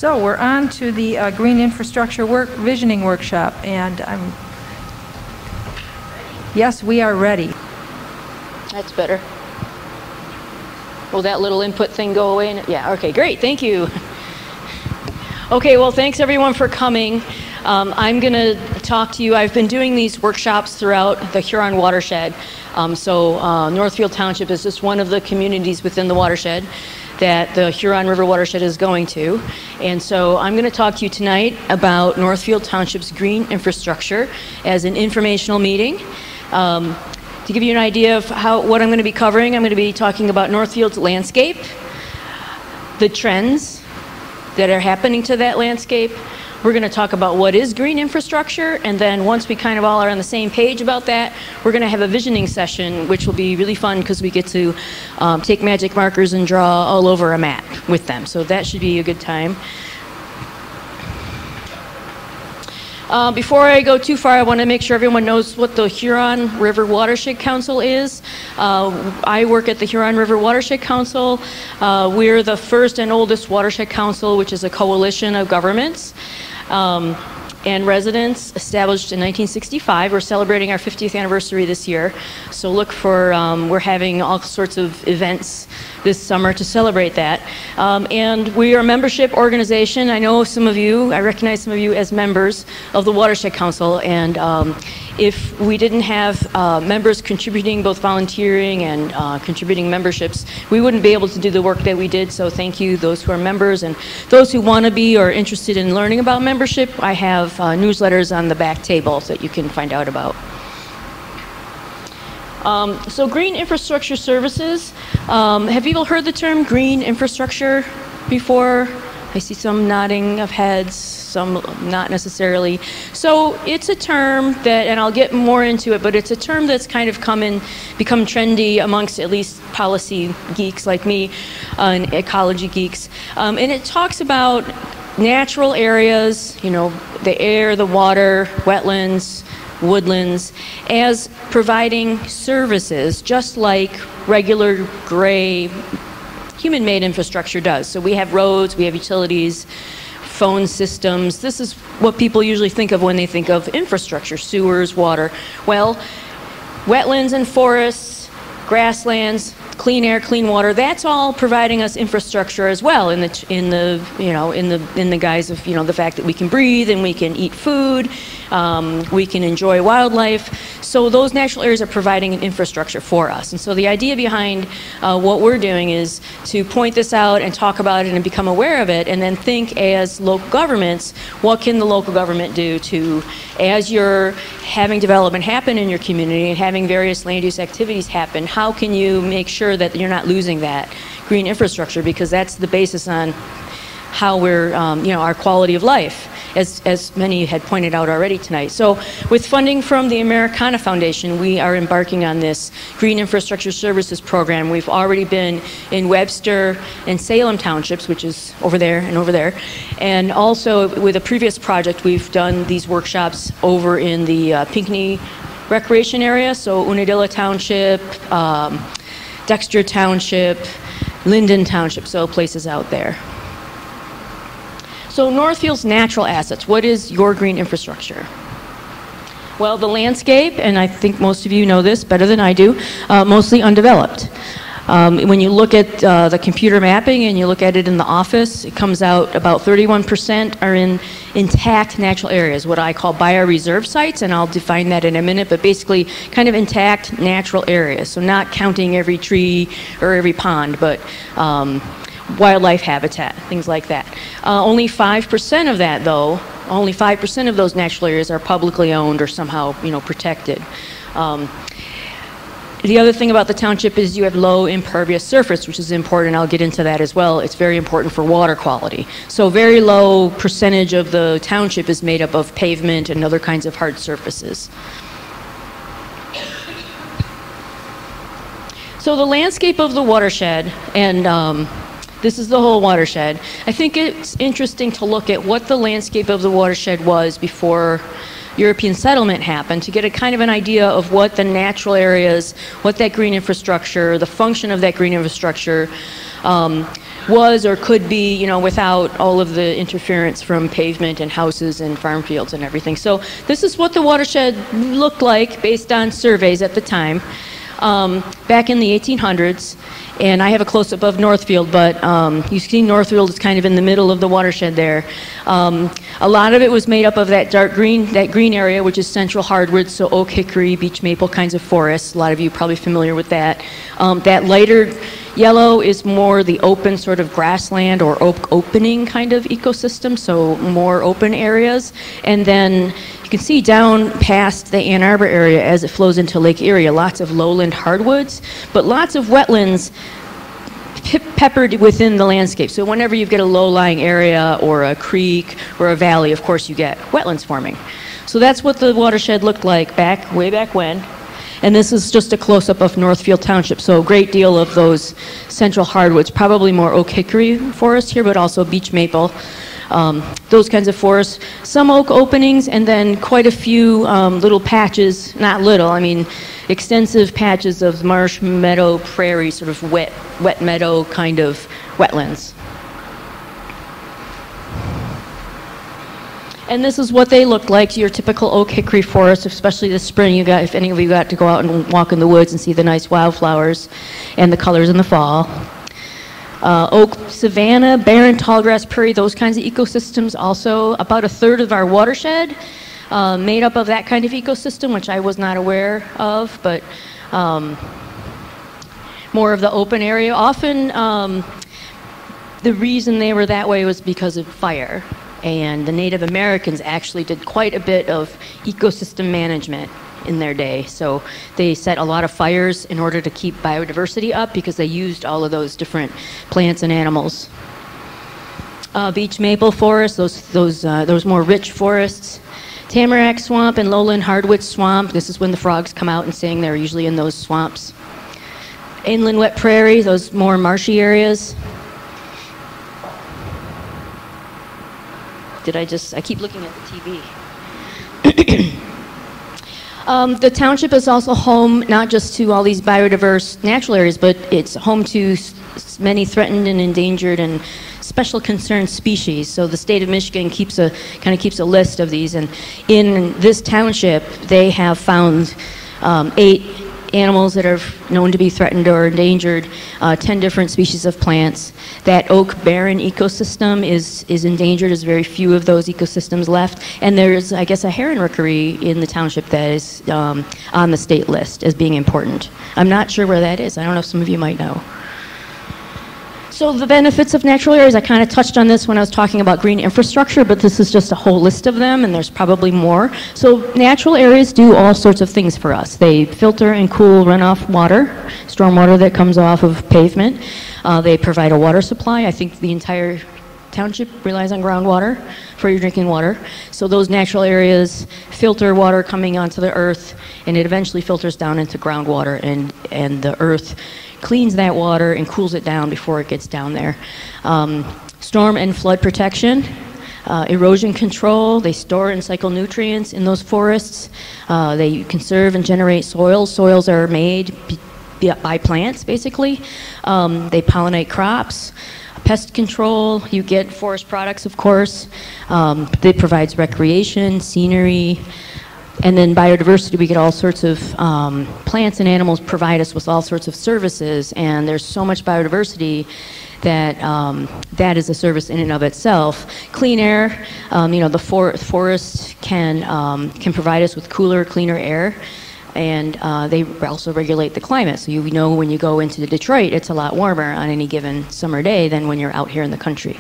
So we're on to the Green Infrastructure Visioning Workshop, and yes, we are ready. That's better. Will that little input thing go away? Yeah, okay, great, thank you. Okay, well, thanks everyone for coming. I'm going to talk to you. I've been doing these workshops throughout the Huron Watershed. Northfield Township is just one of the communities within the watershed that the Huron River Watershed is going to. And so I'm going to talk to you tonight about Northfield Township's green infrastructure as an informational meeting. To give you an idea of what I'm going to be covering, I'm going to be talking about Northfield's landscape, the trends that are happening to that landscape. We're going to talk about what is green infrastructure, and then once we kind of all are on the same page about that, we're going to have a visioning session, which will be really fun because we get to take magic markers and draw all over a map with them. So that should be a good time. Before I go too far, I want to make sure everyone knows what the Huron River Watershed Council is. I work at the Huron River Watershed Council. We're the first and oldest watershed council, which is a coalition of governments and residents established in 1965. We're celebrating our 50th anniversary this year. So look for, we're having all sorts of events this summer to celebrate that. And we are a membership organization. I know some of you, I recognize some of you as members of the Watershed Council, and if we didn't have members contributing, both volunteering and contributing memberships, we wouldn't be able to do the work that we did. So thank you, those who are members, and those who want to be or interested in learning about membership. I have newsletters on the back table that you can find out about. So green infrastructure services, have people heard the term green infrastructure before? I see some nodding of heads, some not necessarily. So it's a term that, and I'll get more into it, but it's a term that's kind of become trendy amongst at least policy geeks like me and ecology geeks. And it talks about natural areas, you know, the air, the water, wetlands, woodlands, as providing services just like regular gray human-made infrastructure does. So we have roads, we have utilities, phone systems. This is what people usually think of when they think of infrastructure, sewers, water. Well, wetlands and forests, grasslands, clean air, clean water, that's all providing us infrastructure as well in the guise of, you know, the fact that we can breathe and we can eat food, we can enjoy wildlife. So those natural areas are providing an infrastructure for us. And so the idea behind what we're doing is to point this out and talk about it and become aware of it, and then think as local governments, what can the local government do to, as you're having development happen in your community and having various land use activities happen, how can you make sure that you're not losing that green infrastructure, because that's the basis on how we're, our quality of life, as many had pointed out already tonight. So with funding from the Americana Foundation, we are embarking on this Green Infrastructure Services program. We've already been in Webster and Salem Townships, which is over there and over there. And also with a previous project, we've done these workshops over in the Pinckney Recreation area, so Unadilla Township, Dexter Township, Linden Township, so places out there. So Northfield's natural assets, what is your green infrastructure? Well, the landscape, and I think most of you know this better than I do, mostly undeveloped. When you look at the computer mapping and you look at it in the office, it comes out about 31% are in intact natural areas, what I call bioreserve sites, and I'll define that in a minute, but basically kind of intact natural areas. So not counting every tree or every pond, but wildlife habitat, things like that. Only 5% of that, though, only 5% of those natural areas are publicly owned or somehow, protected. The other thing about the township is you have low impervious surface, which is important. I'll get into that as well. It's very important for water quality. So very low percentage of the township is made up of pavement and other kinds of hard surfaces. So the landscape of the watershed, and this is the whole watershed. I think it's interesting to look at what the landscape of the watershed was before European settlement happened, to get a kind of an idea of what the natural areas, what that green infrastructure, the function of that green infrastructure, was or could be, you know, without all of the interference from pavement and houses and farm fields and everything. So this is what the watershed looked like based on surveys at the time, back in the 1800s. And I have a close-up of Northfield, but you see Northfield is kind of in the middle of the watershed there. A lot of it was made up of that dark green, that green area, which is central hardwoods, so oak, hickory, beech maple kinds of forests. A lot of you are probably familiar with that. That lighter yellow is more the open sort of grassland or opening kind of ecosystem, so more open areas. And then you can see down past the Ann Arbor area as it flows into Lake Erie, lots of lowland hardwoods, but lots of wetlands peppered within the landscape. So whenever you get a low-lying area or a creek or a valley, of course you get wetlands forming. So that's what the watershed looked like way back when. And this is just a close-up of Northfield Township. So a great deal of those central hardwoods, probably more oak hickory forest here, but also beech maple, those kinds of forests. Some oak openings, and then quite a few little patches, not little, I mean extensive patches of marsh, meadow, prairie, sort of wet meadow kind of wetlands. And this is what they look like, your typical oak hickory forest, especially this spring. You got, if any of you got to go out and walk in the woods and see the nice wildflowers and the colors in the fall. Oak savanna, barren tallgrass prairie, those kinds of ecosystems also. About a third of our watershed made up of that kind of ecosystem, which I was not aware of, but more of the open area. Often the reason they were that way was because of fire. And the Native Americans actually did quite a bit of ecosystem management in their day. So they set a lot of fires in order to keep biodiversity up because they used all of those different plants and animals. Beech maple forests, those more rich forests. Tamarack swamp and lowland hardwood swamp. This is when the frogs come out and sing. They're usually in those swamps. Inland wet prairie, those more marshy areas. I keep looking at the TV. The township is also home not just to all these biodiverse natural areas, but it's home to many threatened and endangered and special concern species. So the state of Michigan keeps a list of these, and in this township they have found 8 animals that are known to be threatened or endangered, 10 different species of plants. That oak barren ecosystem is endangered. There's very few of those ecosystems left. And there's, I guess, a heron rookery in the township that is on the state list as being important. I'm not sure where that is. I don't know if some of you might know. So the benefits of natural areas, I kind of touched on this when I was talking about green infrastructure, but this is just a whole list of them, and there's probably more. So natural areas do all sorts of things for us. They filter and cool runoff water, stormwater that comes off of pavement. They provide a water supply. I think the entire township relies on groundwater for your drinking water. So those natural areas filter water coming onto the earth, and it eventually filters down into groundwater, and the earth cleans that water and cools it down before it gets down there. Storm and flood protection, erosion control. They store and cycle nutrients in those forests. They conserve and generate soils. Soils are made by plants, basically. They pollinate crops. Pest control, you get forest products, of course. It provides recreation, scenery, and then biodiversity. We get all sorts of plants and animals provide us with all sorts of services, and there's so much biodiversity that that is a service in and of itself. Clean air, the forest can provide us with cooler, cleaner air, and they also regulate the climate. So you know when you go into Detroit, it's a lot warmer on any given summer day than when you're out here in the country.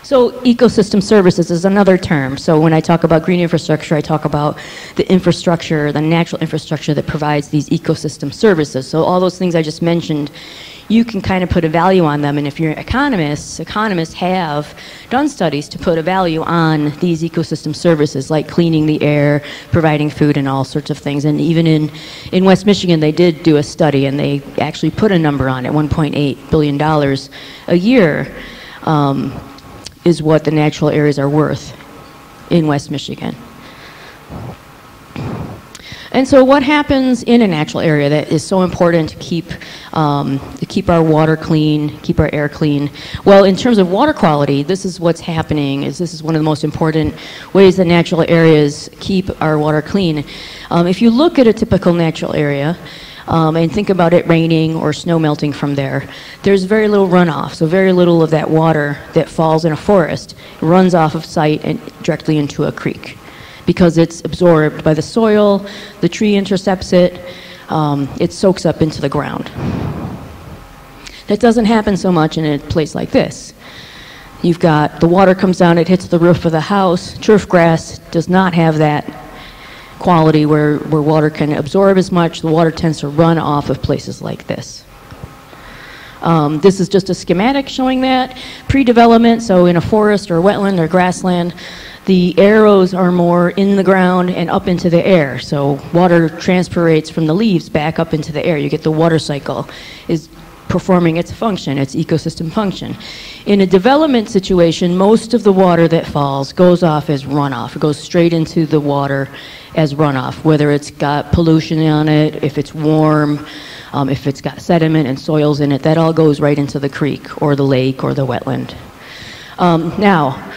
So ecosystem services is another term. So when I talk about green infrastructure, I talk about the infrastructure, the natural infrastructure that provides these ecosystem services. So all those things I just mentioned, you can kind of put a value on them. And if you're economists have done studies to put a value on these ecosystem services, like cleaning the air, providing food, and all sorts of things. And even in West Michigan, they did do a study, and they actually put a number on it, $1.8 billion a year. Is what the natural areas are worth in West Michigan. And so what happens in a natural area that is so important to keep our water clean, keep our air clean? Well, in terms of water quality, this is what's happening. This is one of the most important ways that natural areas keep our water clean. If you look at a typical natural area, and think about it raining or snow melting from there, there's very little runoff. So very little of that water that falls in a forest runs off of site and directly into a creek, because it's absorbed by the soil, the tree intercepts it, it soaks up into the ground. That doesn't happen so much in a place like this. You've got the water comes down, it hits the roof of the house. Turf grass does not have that quality where water can absorb as much. The water tends to run off of places like this. This is just a schematic showing that. Pre-development, so in a forest or wetland or grassland, the arrows are more in the ground and up into the air. So water transpirates from the leaves back up into the air. You get the water cycle is performing its function, its ecosystem function. In a development situation, most of the water that falls goes off as runoff. It goes straight into the water as runoff, whether it's got pollution on it, if it's warm, if it's got sediment and soils in it, that all goes right into the creek or the lake or the wetland. Now,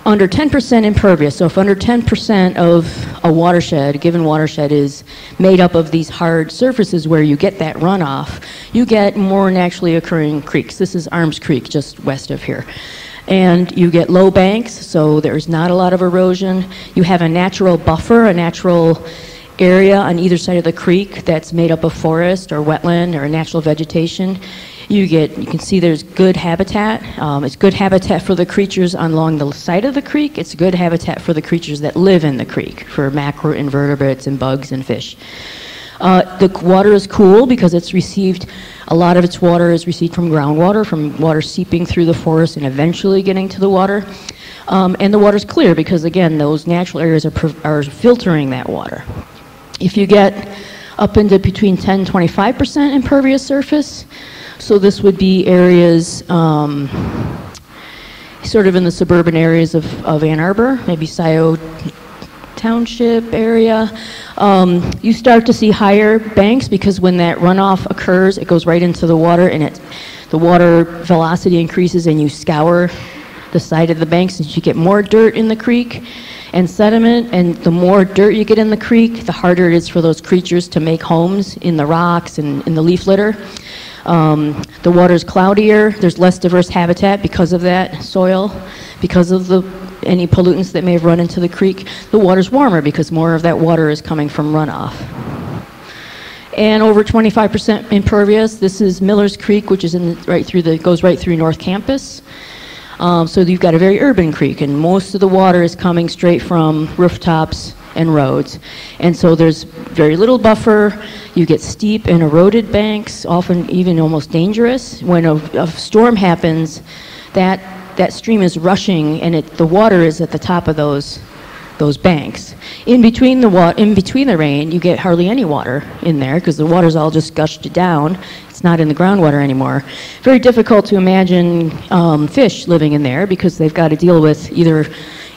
under 10% impervious, so if under 10% of a watershed, a given watershed is made up of these hard surfaces where you get that runoff, you get more naturally occurring creeks. This is Arms Creek, just west of here. And you get low banks, so there's not a lot of erosion. You have a natural buffer, a natural area on either side of the creek that's made up of forest or wetland or natural vegetation. You can see there's good habitat. It's good habitat for the creatures along the side of the creek. It's good habitat for the creatures that live in the creek, for macroinvertebrates and bugs and fish. The water is cool because it's received, a lot of its water is received from groundwater, from water seeping through the forest and eventually getting to the water. And the water's clear because, again, those natural areas are filtering that water. If you get up into between 10 and 25% impervious surface, so this would be areas sort of in the suburban areas of Ann Arbor, maybe Washtenaw Township area. You start to see higher banks because when that runoff occurs, it goes right into the water and the water velocity increases and you scour the side of the banks and you get more dirt in the creek and sediment, and the more dirt you get in the creek, the harder it is for those creatures to make homes in the rocks and in the leaf litter. The water's cloudier, there's less diverse habitat because of that soil, because of any pollutants that may have run into the creek. The water's warmer because more of that water is coming from runoff. And over 25% impervious, this is Miller's Creek, which is goes right through North Campus. So you've got a very urban creek, and most of the water is coming straight from rooftops and roads. And so there's very little buffer. You get steep and eroded banks, often even almost dangerous. When a storm happens, that stream is rushing, and the water is at the top of those banks. In between the rain, you get hardly any water in there because the water's all just gushed down. It's not in the groundwater anymore. Very difficult to imagine fish living in there because they've got to deal with either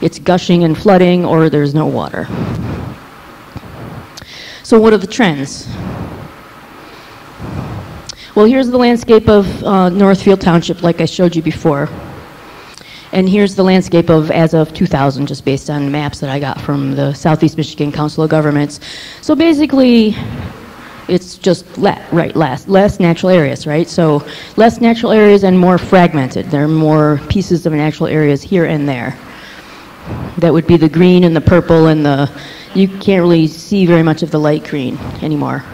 it's gushing and flooding or there's no water. So what are the trends? Well, here's the landscape of Northfield Township, like I showed you before. And here's the landscape as of 2000, just based on maps that I got from the Southeast Michigan Council of Governments. So basically, it's just less natural areas, right? So less natural areas and more fragmented. There are more pieces of natural areas here and there. That would be the green and the purple and you can't really see very much of the light green anymore.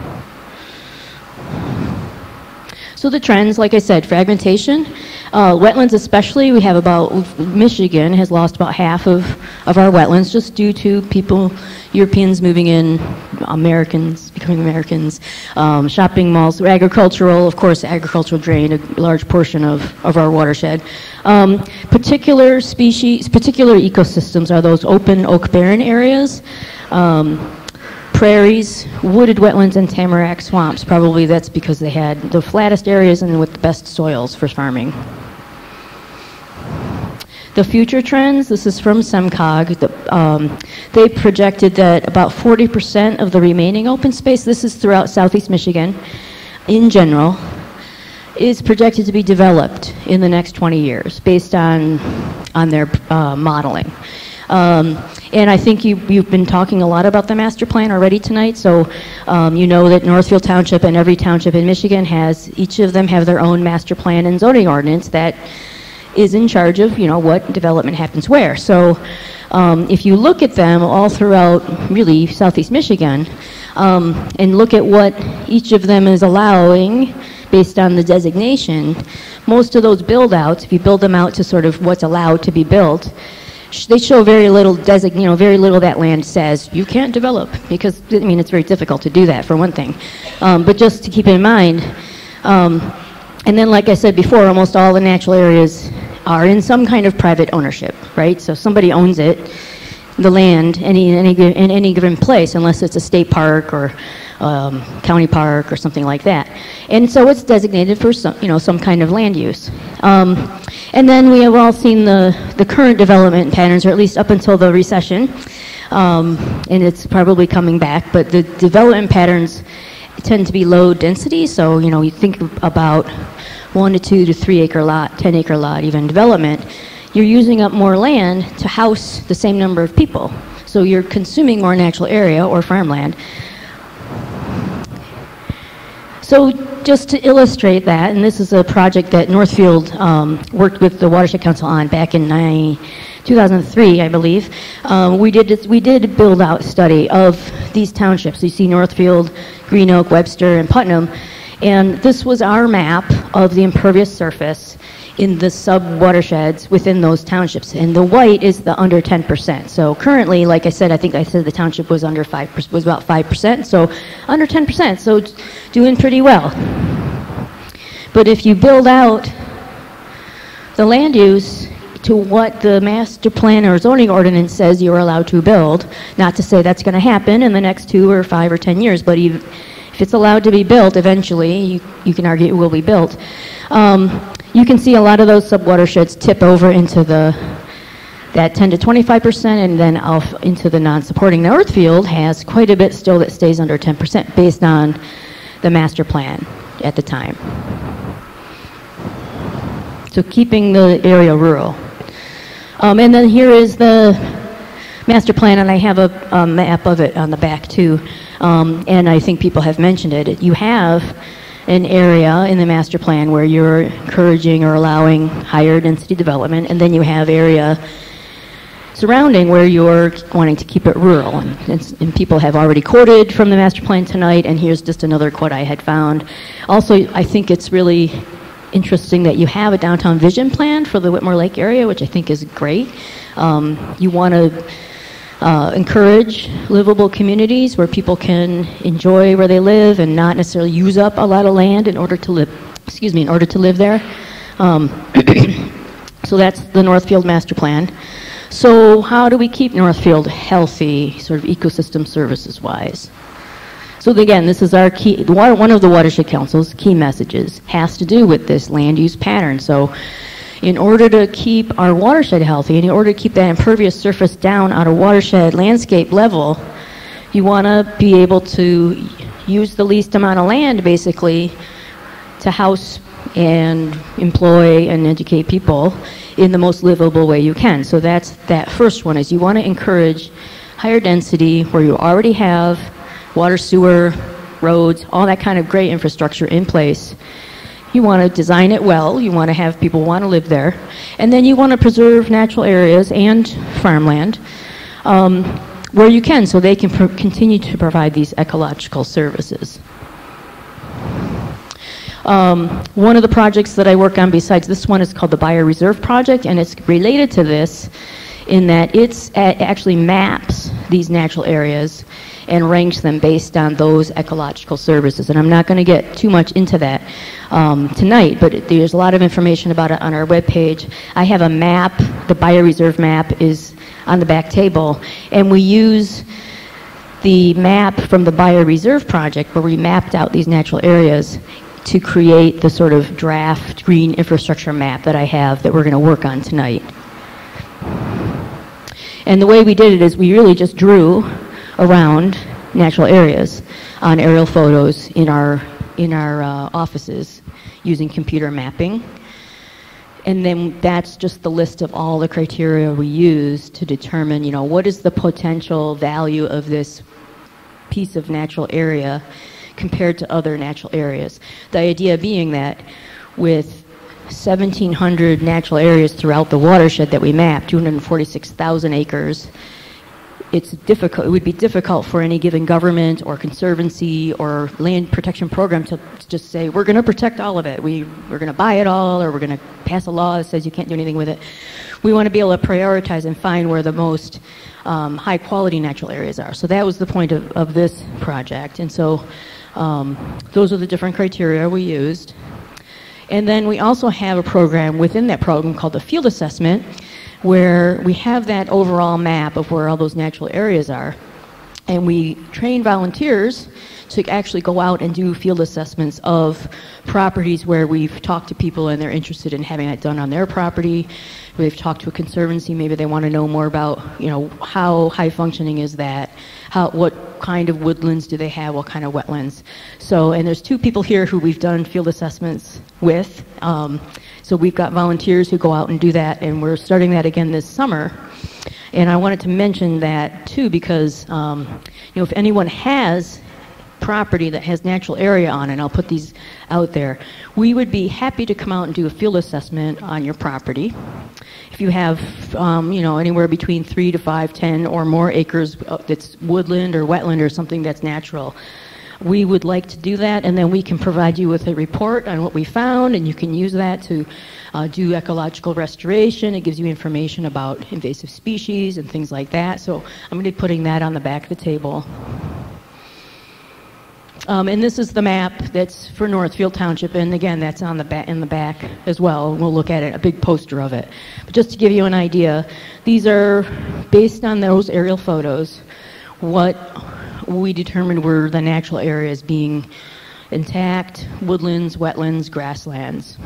So the trends, like I said, fragmentation. Wetlands especially, Michigan has lost about half of our wetlands just due to Europeans moving in, Americans becoming Americans, shopping malls, agricultural, of course, agricultural drained a large portion of our watershed. Particular ecosystems are those open oak barren areas, prairies, wooded wetlands, and tamarack swamps. Probably that's because they had the flattest areas and with the best soils for farming. the future trends, this is from SEMCOG, they projected that about 40% of the remaining open space, this is throughout Southeast Michigan in general, is projected to be developed in the next 20 years based on their modeling. And I think you've been talking a lot about the master plan already tonight, so you know that Northfield Township and every township in Michigan each of them have their own master plan and zoning ordinance that is in charge of, what development happens where. So if you look at them all throughout really Southeast Michigan and look at what each of them is allowing based on the designation, most of those build outs, if you build them out to sort of what's allowed to be built, they show very little very little that land says you can't develop, because it's very difficult to do that for one thing. But just to keep in mind, and then like I said before, almost all the natural areas are in some kind of private ownership, right? So somebody owns it, the land, in any given place, unless it's a state park or county park or something like that. And so it's designated for some kind of land use. And then we have all seen the current development patterns, or at least up until the recession, and it's probably coming back, but the development patterns tend to be low density. So, you think about 1 to 2 to 3 acre lot, 10 acre lot, even development, you're using up more land to house the same number of people. So you're consuming more natural area or farmland. So just to illustrate that, and this is a project that Northfield worked with the Watershed Council on back in 2003, I believe. We did a build-out study of these townships. You see Northfield, Green Oak, Webster, and Putnam. And this was our map of the impervious surface in the sub-watersheds within those townships. And the white is the under 10%. So currently, like I said, I think I said the township was under 5%, was about 5%. So under 10%, so it's doing pretty well. But if you build out the land use to what the master plan or zoning ordinance says you're allowed to build, not to say that's going to happen in the next 2 or 5 or 10 years, but even if it's allowed to be built eventually, you can argue it will be built. You can see a lot of those subwatersheds tip over into that 10 to 25%, and then off into the non-supporting. Northfield has quite a bit still that stays under 10% based on the master plan at the time. So keeping the area rural. And then here is the master plan, and I have a map of it on the back too. And I think people have mentioned it. You have an area in the master plan where you're encouraging or allowing higher density development, and then you have area surrounding where you're wanting to keep it rural. And people have already quoted from the master plan tonight, and here's just another quote I had found. Also, I think it's really interesting that you have a downtown vision plan for the Whitmore Lake area, which I think is great. You want to encourage livable communities where people can enjoy where they live and not necessarily use up a lot of land in order to live. In order to live there. So that's the Northfield master plan. So how do we keep Northfield healthy, sort of ecosystem services wise? So again, this is our key. One of the Watershed Council's key messages has to do with this land use pattern. So in order to keep our watershed healthy, and in order to keep that impervious surface down at a watershed landscape level, you want to be able to use the least amount of land, basically, to house and employ and educate people in the most livable way you can. So that's that first one, is you want to encourage higher density where you already have water, sewer, roads, all that kind of great infrastructure in place. You want to design it well. You want to have people want to live there. And then you want to preserve natural areas and farmland where you can, so they can continue to provide these ecological services. One of the projects that I work on besides this one is called the Bioreserve Project, and it's related to this in that it actually maps these natural areas and ranks them based on those ecological services. And I'm not going to get too much into that tonight, but there's a lot of information about it on our webpage. I have a map. The Bioreserve map is on the back table, and we use the map from the Bioreserve Project, where we mapped out these natural areas, to create the sort of draft green infrastructure map that I have that we're going to work on tonight. And the way we did it is we really just drew around natural areas on aerial photos in our offices using computer mapping. And then that's just the list of all the criteria we use to determine, you know, what is the potential value of this piece of natural area compared to other natural areas. The idea being that with 1,700 natural areas throughout the watershed that we mapped, 246,000 acres, it's difficult. It would be difficult for any given government or conservancy or land protection program to just say, we're going to protect all of it. We're going to buy it all, or we're going to pass a law that says you can't do anything with it. We want to be able to prioritize and find where the most high quality natural areas are. So that was the point of this project. And so those are the different criteria we used. And then we also have a program within that program called the field assessment, where we have that overall map of where all those natural areas are. And we train volunteers to actually go out and do field assessments of properties where we've talked to people and they're interested in having that done on their property. We've talked to a conservancy, maybe they want to know more about, you know, how high functioning is that, what kind of woodlands do they have, what kind of wetlands. So, and there's 2 people here who we've done field assessments with. So we've got volunteers who go out and do that, and we're starting that again this summer. And I wanted to mention that too because, you know, if anyone has property that has natural area on it, I'll put these out there, we would be happy to come out and do a field assessment on your property. If you have, you know, anywhere between 3 to 5, 10 or more acres that's woodland or wetland or something that's natural, we would like to do that, and then we can provide you with a report on what we found, and you can use that to do ecological restoration. It gives you information about invasive species and things like that. So I'm going to be putting that on the back of the table. And this is the map that's for Northfield Township, and again, that's on the in the back as well. We'll look at it, a big poster of it. But just to give you an idea, these are based on those aerial photos, what we determined were the natural areas being intact, woodlands, wetlands, grasslands,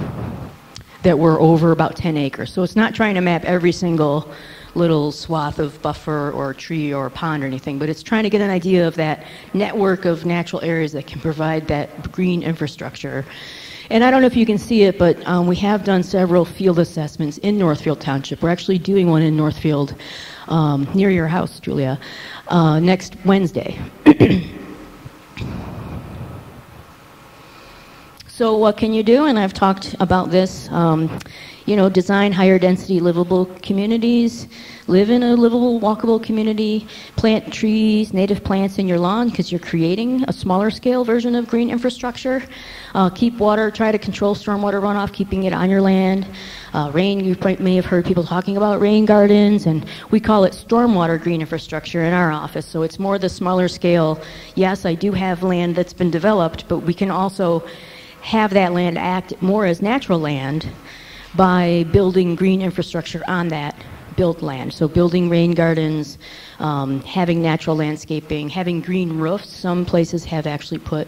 that were over about 10 acres. So it's not trying to map every single little swath of buffer or tree or pond or anything, but it's trying to get an idea of that network of natural areas that can provide that green infrastructure. And I don't know if you can see it, but we have done several field assessments in Northfield Township. We're actually doing one in Northfield near your house, Julia, next Wednesday. So what can you do? And I've talked about this. You know, design higher density livable communities, live in a livable, walkable community, plant trees, native plants in your lawn because you're creating a smaller scale version of green infrastructure. Keep water, try to control stormwater runoff, keeping it on your land. Rain, you may have heard people talking about rain gardens, and we call it stormwater green infrastructure in our office. So it's more the smaller scale. Yes, I do have land that's been developed, but we can also have that land act more as natural land by building green infrastructure on that built land. So building rain gardens, having natural landscaping, having green roofs. Some places have actually put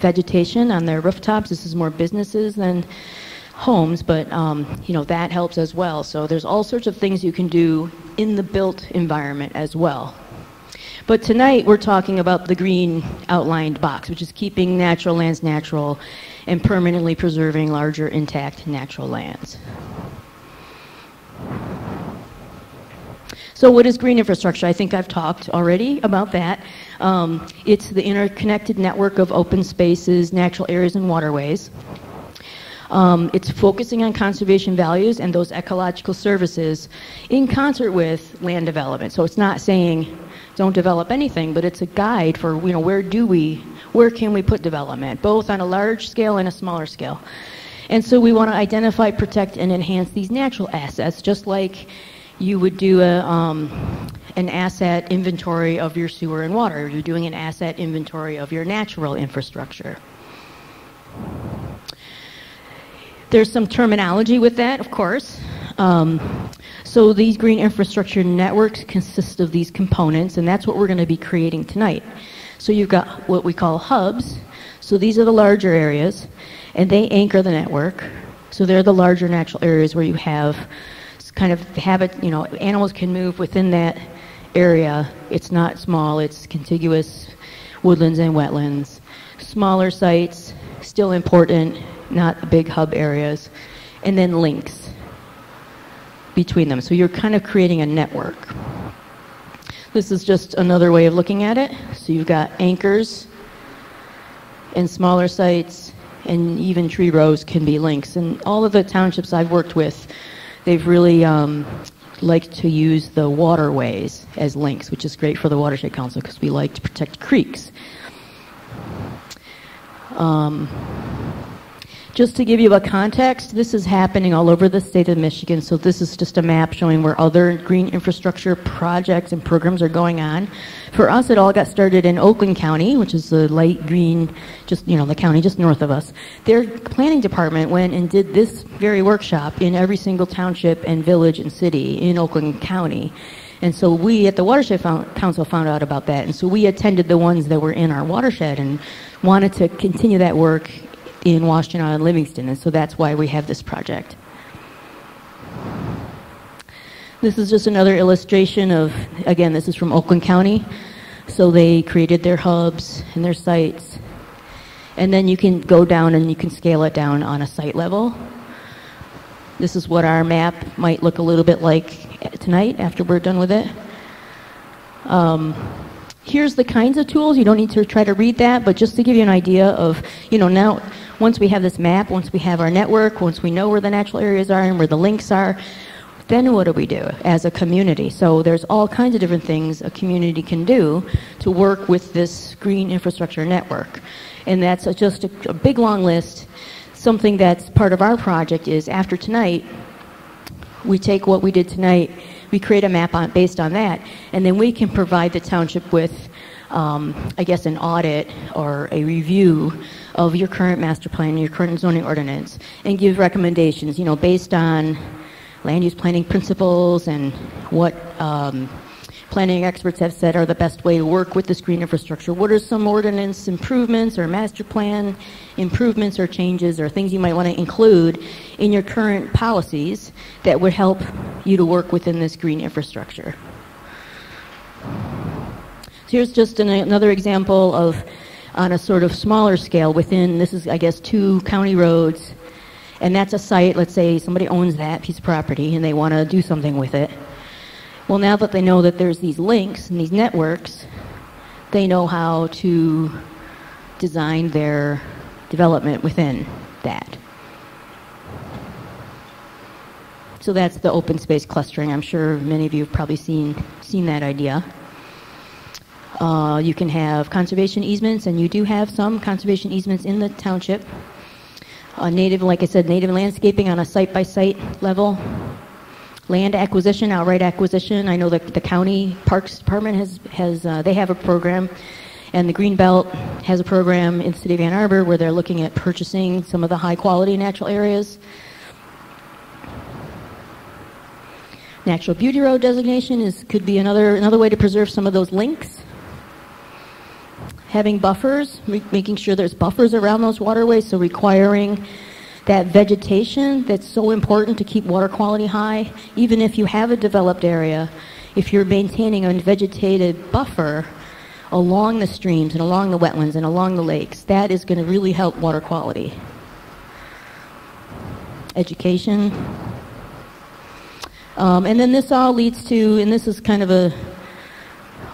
vegetation on their rooftops. This is more businesses than homes, but you know, that helps as well. So there's all sorts of things you can do in the built environment as well. But tonight we're talking about the green outlined box, which is keeping natural lands natural and permanently preserving larger intact natural lands. So what is green infrastructure? I think I've talked already about that. It's the interconnected network of open spaces, natural areas, and waterways. It's focusing on conservation values and those ecological services in concert with land development. So it's not saying don't develop anything, but it's a guide for, you know, where can we put development, both on a large scale and a smaller scale. And so we want to identify, protect, and enhance these natural assets, just like you would do an asset inventory of your sewer and water. You're doing an asset inventory of your natural infrastructure. There's some terminology with that, of course. So these green infrastructure networks consist of these components, and that's what we're going to be creating tonight. So you've got what we call hubs. So these are the larger areas, and they anchor the network. So they're the larger natural areas where you have kind of habit, you know, animals can move within that area. It's not small, it's contiguous woodlands and wetlands. Smaller sites, still important, not big hub areas. And then links between them. So you're kind of creating a network. This is just another way of looking at it. So you've got anchors and smaller sites, and even tree rows can be links. And all of the townships I've worked with, they've really liked to use the waterways as links, which is great for the Watershed Council because we like to protect creeks. Just to give you a context, this is happening all over the state of Michigan, so this is just a map showing where other green infrastructure projects and programs are going on. For us, it all got started in Oakland County, which is the light green, just, you know, the county just north of us. Their planning department went and did this very workshop in every single township and village and city in Oakland County. And so we at the Watershed Council found out about that, and so we attended the ones that were in our watershed and wanted to continue that work in Washtenaw and Livingston, and so that's why we have this project. This is just another illustration of, again, this is from Oakland County. So they created their hubs and their sites, and then you can go down and you can scale it down on a site level. This is what our map might look a little bit like tonight after we're done with it. Here's the kinds of tools. You don't need to try to read that, but just to give you an idea of, you know, now once we have this map, once we have our network, once we know where the natural areas are and where the links are, then what do we do as a community? So there's all kinds of different things a community can do to work with this green infrastructure network. And that's just a big long list. Something that's part of our project is after tonight, we take what we did tonight, we create a map based on that, and then we can provide the township with, I guess, an audit or a review of your current master plan, your current zoning ordinance, and give recommendations, you know, based on land use planning principles and what planning experts have said are the best way to work with this green infrastructure. What are some ordinance improvements or master plan improvements or changes or things you might want to include in your current policies that would help you to work within this green infrastructure? So here's just another example of, on a sort of smaller scale within, this is, I guess, 2 county roads, and that's a site, let's say somebody owns that piece of property and they want to do something with it. Well, now that they know that there's these links and these networks, they know how to design their development within that. So that's the open space clustering. I'm sure many of you have probably seen that idea. You can have conservation easements, and you do have some conservation easements in the township. Native, like I said, native landscaping on a site-by-site level. Land acquisition, outright acquisition. I know that the county parks department has they have a program, and the Greenbelt has a program in the city of Ann Arbor where they're looking at purchasing some of the high-quality natural areas. Natural beauty road designation could be another way to preserve some of those links. Having buffers, making sure there's buffers around those waterways, so requiring that vegetation that's so important to keep water quality high. Even if you have a developed area, if you're maintaining a vegetated buffer along the streams and along the wetlands and along the lakes, that is going to really help water quality. Education. And then this all leads to, and this is kind of a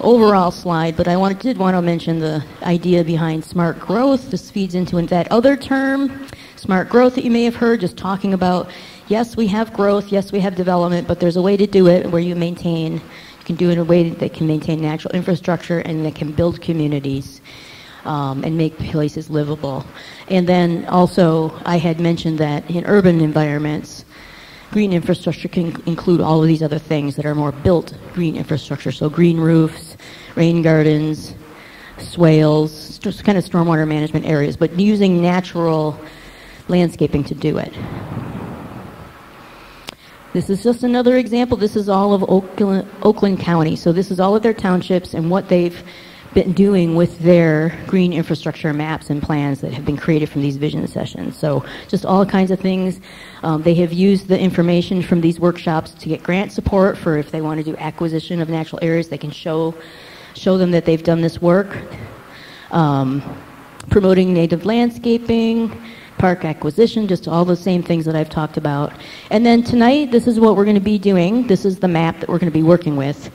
overall slide, but I did want to mention the idea behind smart growth. This feeds into that other term, smart growth, that you may have heard, just talking about, yes, we have growth, yes, we have development, but there's a way to do it where you can do it in a way that can maintain natural infrastructure and that can build communities and make places livable. And then also, I had mentioned that in urban environments, green infrastructure can include all of these other things that are more built green infrastructure. So green roofs, rain gardens, swales, just kind of stormwater management areas, but using natural landscaping to do it. This is just another example. This is all of Oakland County. So this is all of their townships and what they've been doing with their green infrastructure maps and plans that have been created from these vision sessions. So just all kinds of things. They have used the information from these workshops to get grant support for if they want to do acquisition of natural areas, they can show them that they've done this work. Promoting native landscaping, park acquisition, just all the same things that I've talked about. And then tonight, this is what we're going to be doing. This is the map that we're going to be working with.